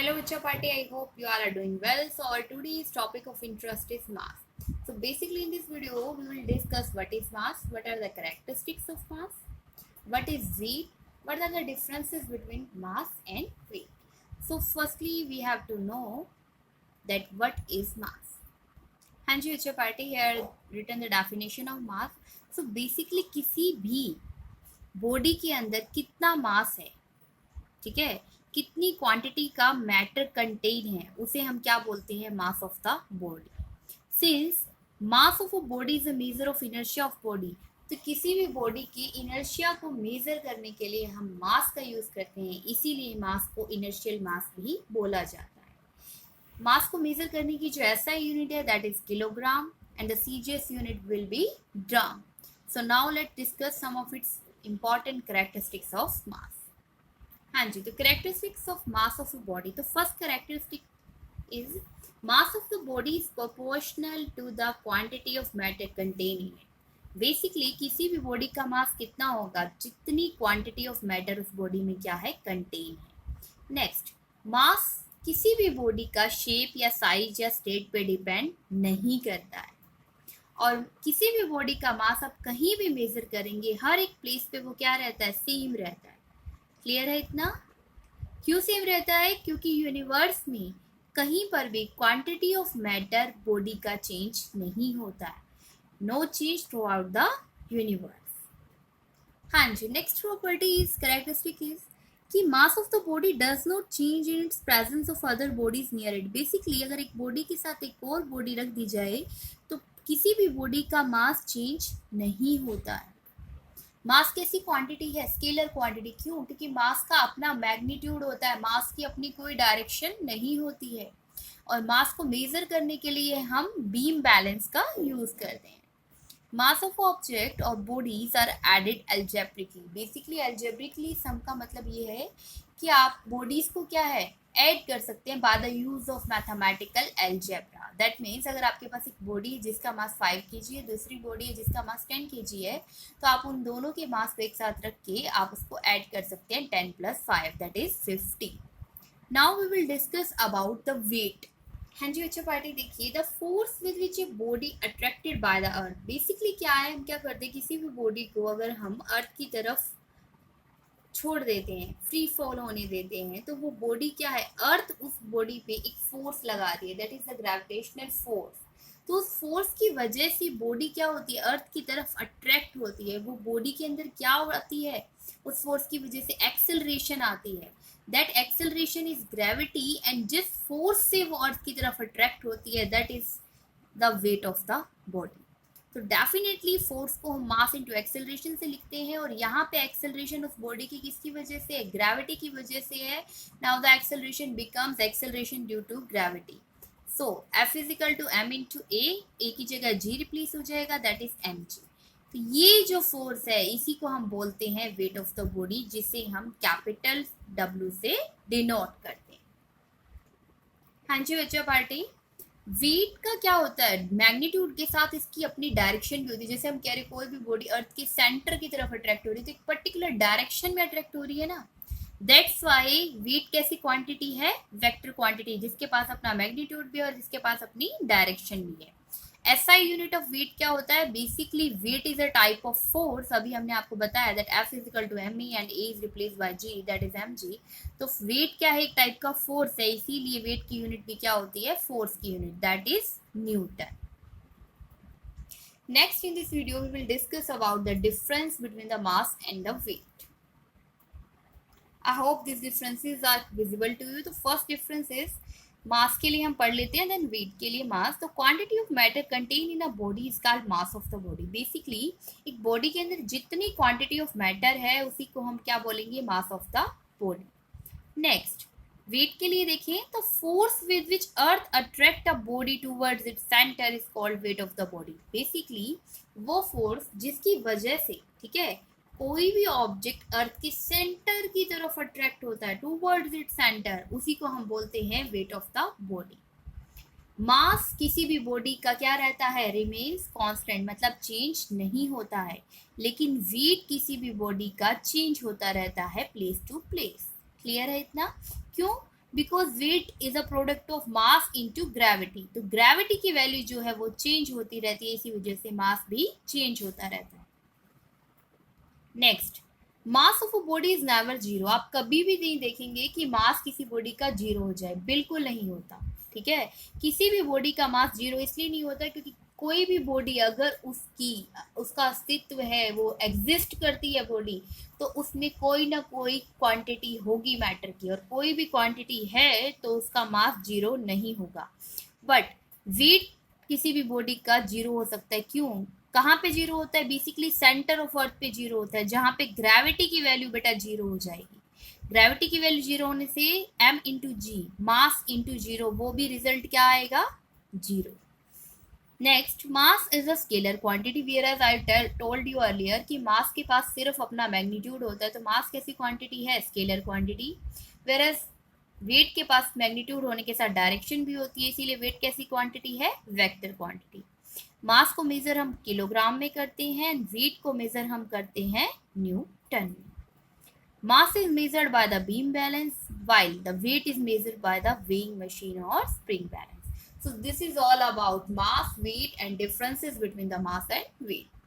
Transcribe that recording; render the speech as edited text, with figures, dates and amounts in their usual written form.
Hello Ucha Party, I hope you all are doing well. So our today's topic of interest is mass. So basically in this video we will discuss what is mass, what are the characteristics of mass, what is weight, what are the differences between mass and weight. So firstly we have to know that what is mass. हाँ जी उच्च party here written the definition of mass. So basically किसी भी body के अंदर कितना मास है, ठीक है, कितनी क्वांटिटी का मैटर कंटेन है, उसे हम क्या बोलते हैं, mass of the body. Since mass of a body is a measure of inertia of body, तो किसी भी बॉडी की इनर्शिया को मेजर करने के लिए हम मास का यूज करते हैं, इसीलिए मास को इनर्शियल मास भी बोला जाता है. मास को मेजर करने की जो ऐसा यूनिट है that is kilogram and the CGS unit will be gram. So now let discuss some of its important characteristics of mass. हाँ जी, तो characteristics of mass of a body. तो first characteristic is mass of the body is proportional to the quantity of matter content in it. Basically किसी भी body का mass कितना होगा, जितनी क्वांटिटी ऑफ मैटर उस बॉडी में क्या है, कंटेन है. नेक्स्ट, मास किसी भी बॉडी का शेप या साइज या स्टेट पे डिपेंड नहीं करता है, और किसी भी बॉडी का मास आप कहीं भी मेजर करेंगे, हर एक प्लेस पे वो क्या रहता है, सेम रहता है. क्लियर है इतना? क्यों सेम रहता है? क्योंकि यूनिवर्स में कहीं पर भी क्वांटिटी ऑफ मैटर बॉडी का चेंज नहीं होता है. No change throughout the universe. हाँ जी, next property is characteristic is कि mass of the body does not change in its presence of other bodies near it. Basically अगर एक body के साथ एक और बॉडी रख दी जाए तो किसी भी बॉडी का मास चेंज नहीं होता है. मास कैसी क्वांटिटी है, स्केलर क्वांटिटी. क्यों? क्योंकि मास का अपना मैग्नीट्यूड होता है, मास की अपनी कोई डायरेक्शन नहीं होती है, और मास को मेजर करने के लिए हम बीम बैलेंस का यूज करते हैं. मास ऑफ ऑब्जेक्ट और bodies are added algebraically. Basically algebraically sum का मतलब ये है कि आप बॉडीज को क्या है, ऐड कर सकते हैं by the use of mathematical algebra. That means अगर आपके पास एक बॉडी है जिसका मास 5 kg है, दूसरी बॉडी है जिसका मास 10 kg है, तो आप उन दोनों के मास को एक साथ रख के आप उसको ऐड कर सकते हैं. 10 + 5 that is 50. Now we will discuss about the weight. हाँ जी बच्चों पार्टी, देखिए the force with which a body attracted by the earth. Basically क्या है, हम क्या करते हैं, किसी भी बॉडी को अगर हम अर्थ की तरफ छोड़ देते हैं, फ्री फॉल होने देते हैं, तो वो बॉडी क्या है, अर्थ उस बॉडी पे एक फोर्स लगा रही है, that is the gravitational force. तो उस फोर्स की वजह से बॉडी क्या होती है, अर्थ की तरफ अट्रैक्ट होती है. वो बॉडी के अंदर क्या आती है, उस फोर्स की वजह से एक्सेलरेशन आती है. That acceleration is gravity, and जिस फोर्स से वो अर्थ की तरफ अट्रैक्ट होती है that is the wait of the body. तो डेफिनेटली फोर्स को हम मास इनटू एक्सेलरेशन से लिखते हैं, और यहाँ पे एक्सेलरेशन उस बॉडी की किसकी वजह से है, ग्रेविटी की वजह से है. Now the acceleration becomes acceleration due to gravity. So F is equal to m into a की जगह g रिप्लेस हो जाएगा, दैट इज mg. तो ये जो फोर्स है इसी को हम बोलते हैं वेट ऑफ द बॉडी, जिसे हम कैपिटल W से डिनोट करते हैं. हाँ जी बच्चों पार्टी, वेट का क्या होता है, मैग्नीट्यूड के साथ इसकी अपनी डायरेक्शन भी होती है. जैसे हम कह रहे कोई भी बॉडी अर्थ के सेंटर की तरफ अट्रैक्ट हो रही है तो एक पर्टिकुलर डायरेक्शन में अट्रैक्ट हो रही है ना. दैट्स वाई वेट कैसी क्वांटिटी है, वेक्टर क्वांटिटी, जिसके पास अपना मैग्नीट्यूड भी है और जिसके पास अपनी डायरेक्शन भी है. एसआई यूनिट ऑफ वेट क्या होता है, basically weight is a type of force. अभी हमने आपको बताया that F is equal to m e and a is replace by g, that is mg. तो वेट क्या है, एक टाइप का फोर्स है, इसीलिए वेट की यूनिट भी क्या होती है, फोर्स की unit, that is newton. Next in this video we will discuss about the difference between the mass and the weight. I hope this differences are visible to you. तो first difference is, mass के लिए हम पढ़ लेते हैं, then wait के लिए मास. तो quantity of matter content in a body is called mass of the body. Basically एक बॉडी के अंदर जितनी क्वांटिटी ऑफ मैटर है उसी को हम क्या बोलेंगे, mass of the body. Next, weight के लिए देखें तो force with which earth attract a body towards its centre is called weight of the body. Basically वो फोर्स जिसकी वजह से, ठीक है, कोई भी ऑब्जेक्ट अर्थ के सेंटर की तरफ अट्रैक्ट होता है, टूवर्ड्स इट्स सेंटर, उसी को हम बोलते हैं वेट ऑफ द बॉडी. मास किसी भी बॉडी का क्या रहता है, रिमेन्स कांस्टेंट, मतलब चेंज नहीं होता है. लेकिन वेट किसी भी बॉडी का चेंज होता रहता है प्लेस टू प्लेस. क्लियर है इतना? क्यों? Because weight is a product of mass into gravity. तो ग्रेविटी की वैल्यू जो है वो चेंज होती रहती है, इसी वजह से मास भी चेंज होता रहता है। Next, mass of a body is never zero. आप कभी भी नहीं देखेंगे कि मास किसी बॉडी का जीरो हो जाए, बिल्कुल नहीं होता। ठीक है, किसी भी बॉडी का मास जीरो इसलिए नहीं होता क्योंकि कोई भी बॉडी अगर उसका अस्तित्व है, वो एग्जिस्ट करती है बॉडी, तो उसमें कोई ना कोई क्वांटिटी होगी मैटर की, और कोई भी क्वांटिटी है तो उसका मास जीरो नहीं होगा। बट वेट किसी भी बॉडी का जीरो हो सकता है। क्यों, कहाँ पे जीरो होता है? बेसिकली सेंटर ऑफ अर्थ पे जीरो होता है, जहां पे ग्रेविटी की वैल्यू बेटा जीरो हो जाएगी। ग्रेविटी की वैल्यू जीरो होने से m into g, mass into zero, वो भी रिजल्ट क्या आएगा? Zero. Next, mass is a scalar quantity, where as I told you earlier कि मास के पास सिर्फ अपना मैग्नीट्यूड होता है, तो मास कैसी क्वांटिटी है? Scalar quantity. Where as weight के पास मैग्नीट्यूड होने के साथ डायरेक्शन भी होती है, इसीलिए वेट कैसी क्वांटिटी है? Vector quantity. मास को मेजर हम किलोग्राम में करते हैं, वेट को मेजर हम करते हैं न्यूटन में। Mass is measured by the beam balance while the weight is measured by the weighing machine or spring balance. So this is all about mass, weight and differences between the mass and weight.